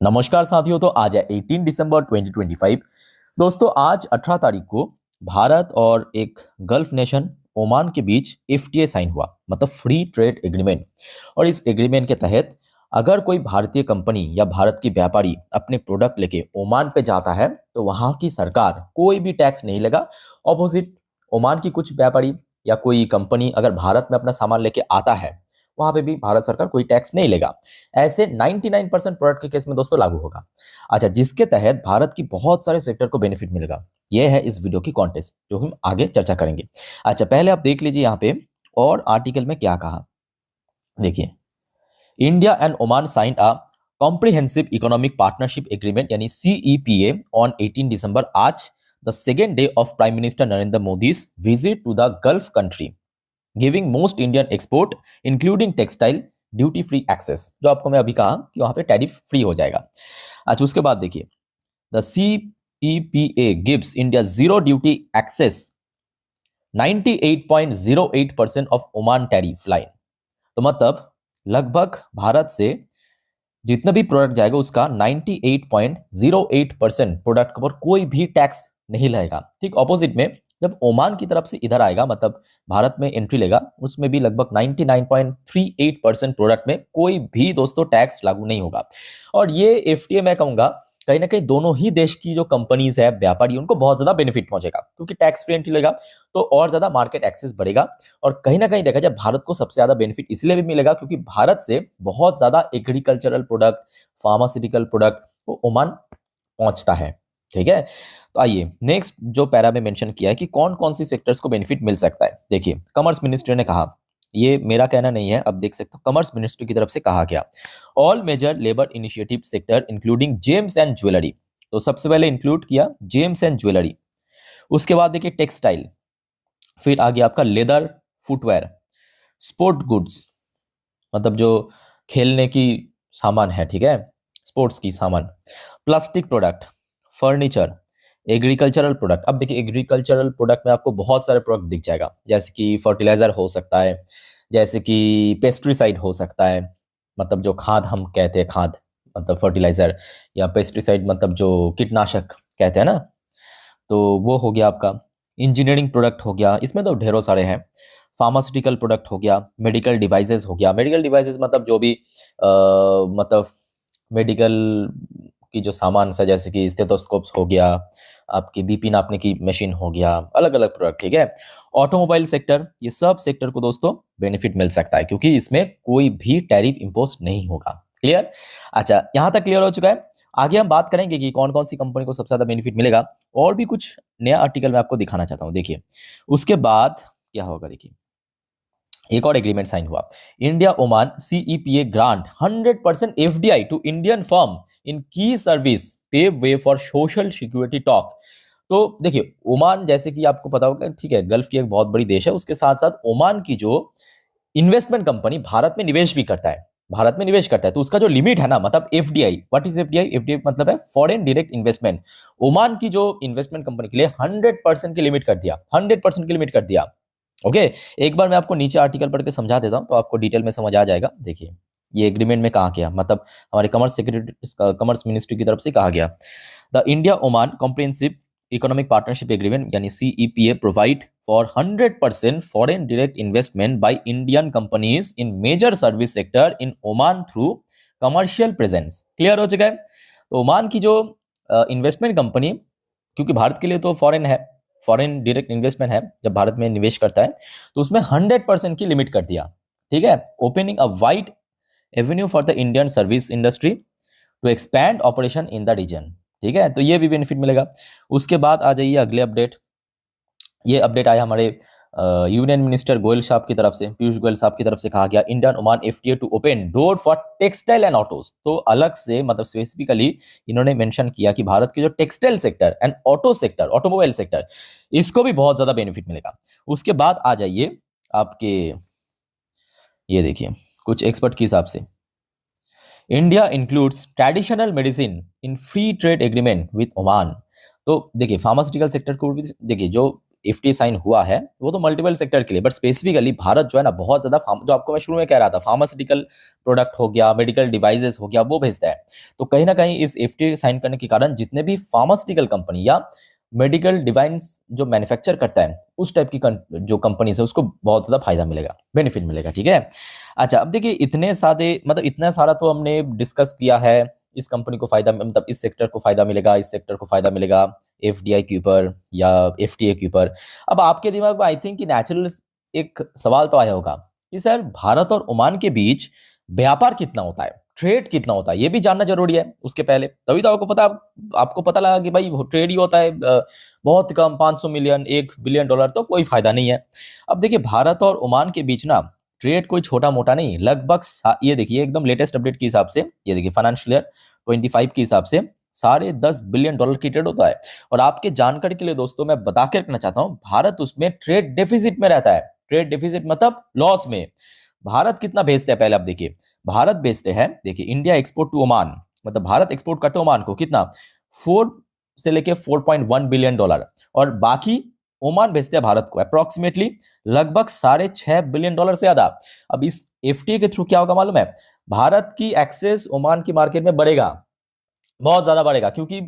नमस्कार साथियों। तो आज है 18 दिसंबर 2025। दोस्तों आज 18 तारीख को भारत और एक गल्फ नेशन ओमान के बीच एफटीए साइन हुआ, मतलब फ्री ट्रेड एग्रीमेंट। और इस एग्रीमेंट के तहत अगर कोई भारतीय कंपनी या भारत की व्यापारी अपने प्रोडक्ट लेके ओमान पे जाता है तो वहां की सरकार कोई भी टैक्स नहीं लगा। ऑपोजिट, ओमान की कुछ व्यापारी या कोई कंपनी अगर भारत में अपना सामान लेके आता है वहां पे भी भारत सरकार कोई टैक्स नहीं लेगा। ऐसे 99% प्रोडक्ट के केस में दोस्तों लागू होगा। अच्छा, जिसके तहत भारत की बहुत सारे सेक्टर को बेनिफिट मिलेगा। यह है इस वीडियो की कॉन्टेक्स्ट जो हम आगे चर्चा करेंगे। अच्छा, पहले आप देख लीजिए यहाँ पे और आर्टिकल में क्या कहा। देखिए, India and Oman signed a comprehensive economic partnership agreement यानी सीईपीए ऑन 18 दिसंबर, आज the second day of prime minister Narendra Modi's visit to the gulf country, giving most Indian export including textile duty free access. जो आपको मैं अभी कहा कि वहां पे टैरिफ फ्री हो जाएगा। अच्छा, उसके बाद देखिए, the CEPA gives India zero duty access 98.08% of Oman tariff line. तो मतलब लगभग भारत से जितना भी प्रोडक्ट जाएगा उसका 98.08% प्रोडक्ट पर कोई भी टैक्स नहीं लगेगा। ठीक ऑपोजिट में जब ओमान की तरफ से इधर आएगा, मतलब भारत में एंट्री लेगा, उसमें भी लगभग 99.38% प्रोडक्ट में कोई भी दोस्तों टैक्स लागू नहीं होगा। और ये एफटीए मैं कहूंगा कहीं ना कहीं दोनों ही देश की जो कंपनीज है, व्यापारी, उनको बहुत ज्यादा बेनिफिट पहुंचेगा, क्योंकि टैक्स फ्री एंट्री लेगा तो और ज्यादा मार्केट एक्सेस बढ़ेगा। और कहीं ना कहीं देखा जाए भारत को सबसे ज्यादा बेनिफिट इसलिए भी मिलेगा क्योंकि भारत से बहुत ज्यादा एग्रीकल्चरल प्रोडक्ट, फार्मास्यूटिकल प्रोडक्ट वो ओमान पहुंचता है। ठीक है, तो आइए नेक्स्ट जो पैरा में मेंशन किया है कि कौन कौन सी सेक्टर्स को बेनिफिट मिल सकता है। देखिए, कॉमर्स मिनिस्ट्री ने कहा, ये मेरा कहना नहीं है, अब देख सकते हो कॉमर्स मिनिस्ट्री की तरफ से कहा गया, all major labour initiative sector including gems and jewellery. तो सबसे पहले इंक्लूड किया जेम्स एंड ज्वेलरी। उसके बाद देखिए टेक्सटाइल, फिर आ गया आपका लेदर, फुटवेयर, स्पोर्ट गुड्स, मतलब जो खेलने की सामान है, ठीक है, स्पोर्ट्स की सामान, plastic product, furniture, agricultural product. अब देखिए एग्रीकल्चरल प्रोडक्ट में आपको बहुत सारे प्रोडक्ट दिख जाएगा, जैसे कि फर्टिलाइजर हो सकता है, जैसे कि पेस्टिसाइड हो सकता है, मतलब जो खाद हम कहते हैं, खाद मतलब फर्टिलाइजर, या पेस्टिसाइड मतलब जो कीटनाशक कहते हैं ना, तो वो हो गया आपका। इंजीनियरिंग प्रोडक्ट हो गया, इसमें तो ढेरों सारे हैं। फार्मास्यूटिकल प्रोडक्ट हो गया, मेडिकल डिवाइसेस हो गया। मेडिकल डिवाइसेस मतलब जो भी मतलब मेडिकल की जो सामान है, जैसे कि स्टेथोस्कोप्स हो गया, आपकी बीपी नापने की मशीन हो गया, अलग अलग प्रोडक्ट। ठीक है, ऑटोमोबाइल सेक्टर, ये सब सेक्टर को दोस्तों बेनिफिट मिल सकता है क्योंकि इसमें कोई भी टैरिफ इंपोज नहीं होगा। क्लियर? अच्छा, यहां तक क्लियर हो चुका है। आगे हम बात करेंगे कि कौन कौन सी कंपनी को सबसे ज्यादा बेनिफिट मिलेगा, और भी कुछ नया आर्टिकल मैं आपको दिखाना चाहता हूं। देखिए उसके बाद क्या होगा। देखिए एक और एग्रीमेंट साइन हुआ, India Oman CEPA grant 100% FDI to Indian firm in key service, pave way for social security talk. तो देखिए ओमान, जैसे कि आपको पता होगा, ठीक है, गल्फ की एक बहुत बड़ी देश है, उसके साथ साथ ओमान की जो इन्वेस्टमेंट कंपनी भारत में निवेश भी करता है, भारत में निवेश करता है, तो उसका जो लिमिट है ना, मतलब FDI, what is FDI? FDI मतलब है फॉरेन डायरेक्ट इन्वेस्टमेंट। ओमान की जो इन्वेस्टमेंट कंपनी के लिए 100% की लिमिट कर दिया, 100% की लिमिट कर दिया। ओके, एक बार मैं आपको नीचे आर्टिकल पढ़ के समझा देता हूं तो आपको डिटेल में समझ आ जाएगा। देखिए ये एग्रीमेंट में कहा गया, मतलब हमारे कॉमर्स सेक्रेटरी, कॉमर्स मिनिस्ट्री की तरफ से कहा गया, the India Oman comprehensive economic partnership agreement यानी CEPA provide for 100% foreign direct investment by Indian companies in major service sector in Oman through commercial presence. Clear हो चुका है? तो ओमान की जो इन्वेस्टमेंट कंपनी, क्योंकि भारत के लिए तो फॉरेन है, फॉरेन डायरेक्ट इन्वेस्टमेंट है, जब भारत में निवेश करता है तो उसमें 100% की लिमिट कर दिया। ठीक है, opening a wide avenue for the Indian service industry to expand operation in the region. ठीक है, तो ये भी बेनिफिट मिलेगा। उसके बाद आ जाइए अगले अपडेट। ये अपडेट आया हमारे यूनियन मिनिस्टर गोयल साहब की तरफ से, पीयूष गोयल साहब की तरफ से कहा गया, Indian Oman FTA to open door for textile and autos. तो अलग से मतलब स्पेसिफिकली इन्होंने मेंशन किया कि भारत के जो textile sector and auto sector, automobile sector, इसको भी बहुत ज्यादा बेनिफिट मिलेगा। उसके बाद आ जाइए आपके, ये देखिए कुछ एक्सपर्ट के हिसाब से, India includes traditional medicine in free trade agreement with Oman. तो देखिए फार्मास्यूटिकल सेक्टर को भी देखिए, जो एफटीए साइन हुआ है वो तो मल्टीपल सेक्टर के लिए, बट स्पेसिफिकली भारत जो है ना बहुत ज्यादा जो आपको मैं शुरू में कह रहा था फार्मास्यूटिकल प्रोडक्ट हो गया, मेडिकल डिवाइसेस हो गया, वो भेजता है। तो कहीं ना कहीं इस एफटीए साइन करने के कारण जितने भी फार्मास्यूटिकल कंपनी या मेडिकल डिवाइस जो मैन्युफैक्चर करता है उस टाइप की जो कंपनी है उसको बहुत ज्यादा फायदा मिलेगा, बेनिफिट मिलेगा। ठीक है, अच्छा अब देखिए इतने सादे मतलब इतना सारा तो हमने डिस्कस किया है। इस कंपनी को फायदा मतलब इस सेक्टर को फायदा मिलेगा, इस सेक्टर को फायदा मिलेगा एफडीआई के ऊपर या एफटीए के ऊपर। अब आपके दिमाग में आई थिंक कि नेचुरल एक सवाल तो आया होगा कि सर भारत और ओमान के बीच व्यापार कितना होता है, ट्रेड कितना होता है, ये भी जानना जरूरी है उसके पहले, तभी तो आपको पता लगा कि भाई ट्रेड ही होता है बहुत कम 500 मिलियन $1 बिलियन, तो कोई फायदा नहीं है। अब देखिए भारत और ओमान के बीच ना ट्रेड कोई छोटा मोटा नहीं, लगभग ये देखिए एकदम लेटेस्ट अपडेट के हिसाब से, ये देखिए फाइनेंशियल ईयर 25 के हिसाब से $10.5 बिलियन की ट्रेड होता है। और आपके जानकारी के लिए दोस्तों मैं बता के रखना चाहता हूं भारत उसमें ट्रेड डेफिसिट में रहता है। ट्रेड डेफिसिट मतलब लॉस में। भारत कितना भेजते हैं पहले आप देखिए, भारत भेजते हैं, देखिए इंडिया एक्सपोर्ट टू ओमान, मतलब भारत एक्सपोर्ट करते हैं ओमान को कितना 4 से लेके $4.1 बिलियन, और बाकी ओमान भेजते हैं भारत को अप्रोक्सीमेटली लगभग $6.5 बिलियन से ज्यादा। अब इस एफटीए के थ्रू क्या होगा मालूम है, भारत की एक्सेस ओमान की मार्केट में बढ़ेगा, बहुत ज्यादा बढ़ेगा, क्योंकि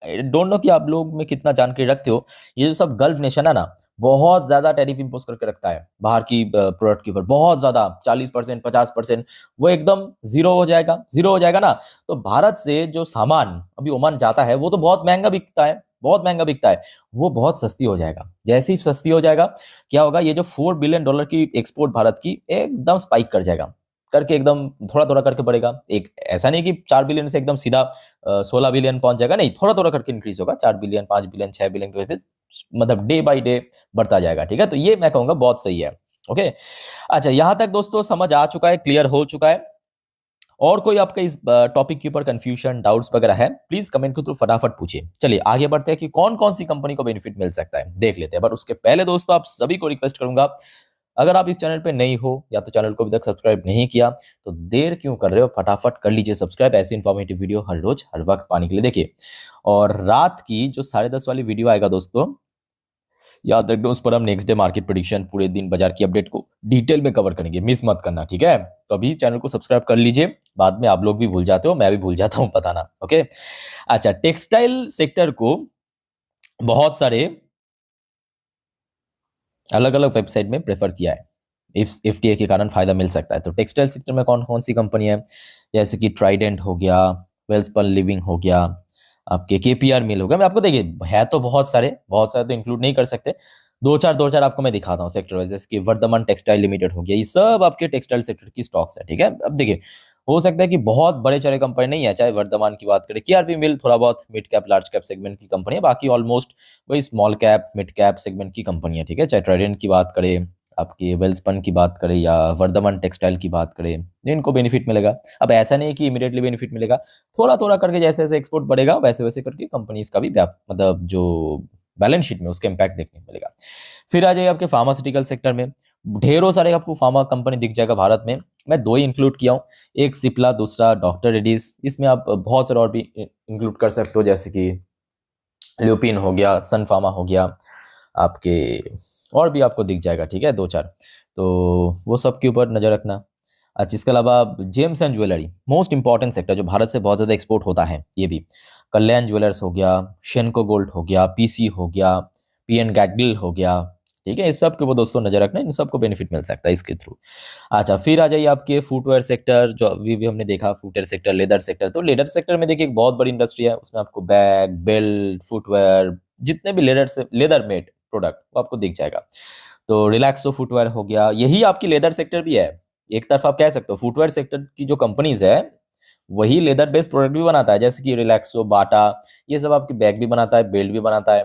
डोंट नो कि आप लोग में कितना जानकारी रखते हो, ये जो सब गल्फ नेशन है ना बहुत ज्यादा टैरिफ इंपोज करके रखता है बाहर की प्रोडक्ट के ऊपर, बहुत ज्यादा 40% 50%, वो एकदम जीरो हो जाएगा ना। तो भारत से जो सामान अभी ओमान जाता है वो तो बहुत महंगा बिकता है, बहुत महंगा बिकता है, वो बहुत सस्ती हो जाएगा। जैसे ही सस्ती हो जाएगा क्या होगा, ये जो $4 बिलियन की एक्सपोर्ट भारत की एकदम स्पाइक कर जाएगा, करके एकदम थोड़ा थोड़ा करके बढ़ेगा। एक ऐसा नहीं कि 4 बिलियन से एकदम सीधा 16 बिलियन पहुंच जाएगा, नहीं, थोड़ा थोड़ा करके इंक्रीज होगा, 4 बिलियन 5 बिलियन 6 बिलियन के मतलब डे बाय डे बढ़ता जाएगा। ठीक है, तो ये मैं कहूंगा बहुत सही है। ओके, अच्छा यहां तक दोस्तों समझ आ चुका है, क्लियर हो चुका है। और कोई आपका इस टॉपिक के ऊपर कंफ्यूजन डाउट्स वगैरह है प्लीज कमेंट के थ्रू फटाफट पूछिए। चलिए आगे बढ़ते हैं कि कौन कौन सी कंपनी को बेनिफिट मिल सकता है देख लेते हैं। बट उसके पहले दोस्तों आप सभी को रिक्वेस्ट करूंगा, अगर आप इस चैनल पे नई हो या तो चैनल को अभी तक सब्सक्राइब नहीं किया तो देर क्यों कर रहे हो, फटाफट कर लीजिए सब्सक्राइब, ऐसी इन्फॉर्मेटिव वीडियो हर रोज हर वक्त पाने के लिए देखिए। और रात की जो 10:30 वाली वीडियो आएगा दोस्तों, याद रखना उस पर हम नेक्स्ट डे मार्केट प्रेडिक्शन पूरे दिन बाजार की अपडेट को डिटेल में कवर करेंगे, मिस मत करना। ठीक है, तो अभी चैनल को सब्सक्राइब कर लीजिए, बाद में आप लोग भी भूल जाते हो, मैं भी भूल जाता हूँ बताना। ओके, अच्छा टेक्सटाइल सेक्टर को बहुत सारे अलग अलग वेबसाइट में प्रेफर किया है, इफ एफटीए के कारण फायदा मिल सकता है। तो टेक्सटाइल सेक्टर में कौन कौन सी कंपनी है, जैसे कि ट्राइडेंट हो गया, वेल्सपन लिविंग हो गया, आपके केपीआर मिल हो गया। मैं आपको देखिए है तो बहुत सारे तो इंक्लूड नहीं कर सकते, दो चार आपको मैं दिखाता हूँ सेक्टर वाइज, जैसे कि वर्धमान टेक्सटाइल लिमिटेड हो गया, ये सब आपके टेक्सटाइल सेक्टर की स्टॉक्स है। ठीक है, अब देखिए हो सकता है कि बहुत बड़े चले कंपनी नहीं है, चाहे वर्धमान की बात करें, केआरबी मिल थोड़ा बहुत mid cap large cap segment की कंपनी है, बाकी ऑलमोस्ट वही small cap mid cap segment की कंपनी है। ठीक है, चाहे ट्राइडेंट की बात करें, आपकी वेल्सपन की बात करें या वर्धमान टेक्सटाइल की बात करें, इनको बेनिफिट मिलेगा। अब ऐसा नहीं है कि इमीडिएटली बेनिफिट मिलेगा, थोड़ा थोड़ा करके जैसे जैसे एक्सपोर्ट बढ़ेगा वैसे वैसे करके कंपनीज का भी मतलब जो बैलेंस शीट में उसका इंपैक्ट देखने को मिलेगा। फिर आ जाइए आपके फार्मास्यूटिकल सेक्टर में, ढेरों सारे आपको फार्मा कंपनी दिख जाएगा भारत में, मैं दो ही इंक्लूड किया हूँ, एक सिप्ला दूसरा डॉक्टर रेड्डीज। इसमें आप बहुत सारे और भी इंक्लूड कर सकते हो, जैसे कि ल्यूपिन हो गया, सन फार्मा हो गया, आपके और भी आपको दिख जाएगा। ठीक है, दो चार, तो वो सब के ऊपर नजर रखना। अच्छा इसके अलावा James and jewellery most important sector जो भारत से बहुत ज़्यादा एक्सपोर्ट होता है, ये भी कल्याण ज्वेलर्स हो गया, शेनको गोल्ड हो गया, पीसी हो गया, पीएन गैडगिल हो गया। ठीक है, इस सब के वो दोस्तों नजर रखना, इन सबको बेनिफिट मिल सकता है इसके थ्रू। अच्छा फिर आ जाइए आपके फुटवेयर सेक्टर, जो अभी भी हमने देखा फुटवेयर सेक्टर, लेदर सेक्टर। तो लेदर सेक्टर में देखिए एक बहुत बड़ी इंडस्ट्री है, उसमें आपको बैग बेल्ट फुटवेयर जितने भी लेदर मेड प्रोडक्ट वो आपको दिख जाएगा। तो रिलैक्सो फुटवेयर हो गया, यही आपकी लेदर सेक्टर भी है, एक तरफ आप कह सकते हो फुटवेयर सेक्टर की जो कंपनीज है वही लेदर बेस्ड प्रोडक्ट भी बनाता है, जैसे कि रिलैक्सो बाटा, ये सब आपके बैग भी बनाता है बेल्ट भी बनाता है।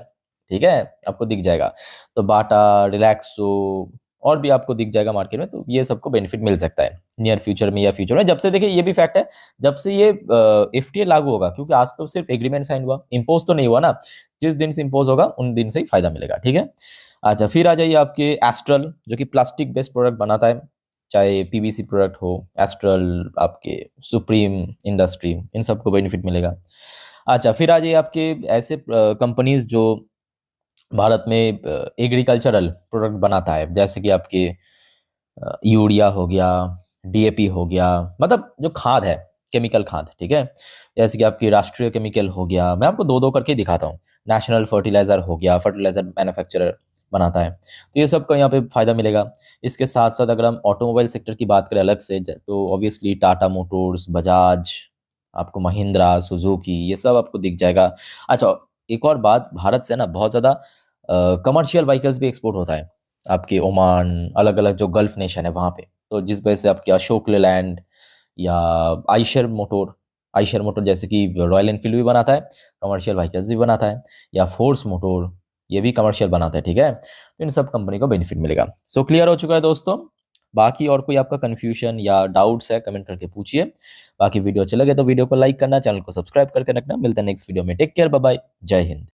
ठीक है, आपको दिख जाएगा, तो बाटा रिलैक्सो और भी आपको दिख जाएगा मार्केट में। तो ये सबको बेनिफिट मिल सकता है नियर फ्यूचर में या फ्यूचर में, जब से देखिए ये भी फैक्ट है जब से ये एफटीए लागू होगा, क्योंकि आज तो सिर्फ एग्रीमेंट साइन हुआ, इम्पोज तो नहीं हुआ ना, जिस दिन से इम्पोज होगा उन दिन से ही फायदा मिलेगा। ठीक है, अच्छा फिर आ जाइए आपके एस्ट्रल जो कि प्लास्टिक बेस्ड प्रोडक्ट बनाता है, चाहे पीवीसी प्रोडक्ट हो, एस्ट्रल आपके सुप्रीम इंडस्ट्री, इन सबको बेनिफिट मिलेगा। अच्छा फिर आ जाइए आपके ऐसे कंपनीज जो भारत में एग्रीकल्चरल प्रोडक्ट बनाता है, जैसे कि आपके यूरिया हो गया, डीएपी हो गया, मतलब जो खाद है, केमिकल खाद, ठीक है। जैसे कि आपकी राष्ट्रीय केमिकल हो गया, मैं आपको दो दो करके दिखाता हूँ। नेशनल फर्टिलाइजर हो गया, फर्टिलाइजर मैन्युफैक्चरर बनाता है, तो ये सब का यहाँ पे फायदा मिलेगा। इसके साथ साथ अगर हम ऑटोमोबाइल सेक्टर की बात करें अलग से, तो ऑब्वियसली टाटा मोटर्स, बजाज, आपको महिंद्रा, सुजुकी, ये सब आपको दिख जाएगा। अच्छा, एक और बात, भारत से ना बहुत ज़्यादा कमर्शियल व्हीकल्स भी एक्सपोर्ट होता है आपके ओमान, अलग अलग जो गल्फ नेशन है वहाँ पे, तो जिस वजह से आपके अशोक लेलैंड या आइशर मोटर जैसे कि रॉयल एनफील्ड भी बनाता है, कमर्शियल व्हीकल्स भी बनाता है, या फोर्स मोटर, ये भी कमर्शियल बनाता है, ठीक है। तो इन सब कंपनी को बेनिफिट मिलेगा। सो क्लियर हो चुका है दोस्तों। बाकी और कोई आपका कन्फ्यूजन या डाउट्स है, कमेंट करके पूछिए। बाकी वीडियो अच्छा लगे तो वीडियो को लाइक करना, चैनल को सब्सक्राइब करके रखना। मिलते हैं नेक्स्ट वीडियो में। टेक केयर, बाय बाय, जय हिंद।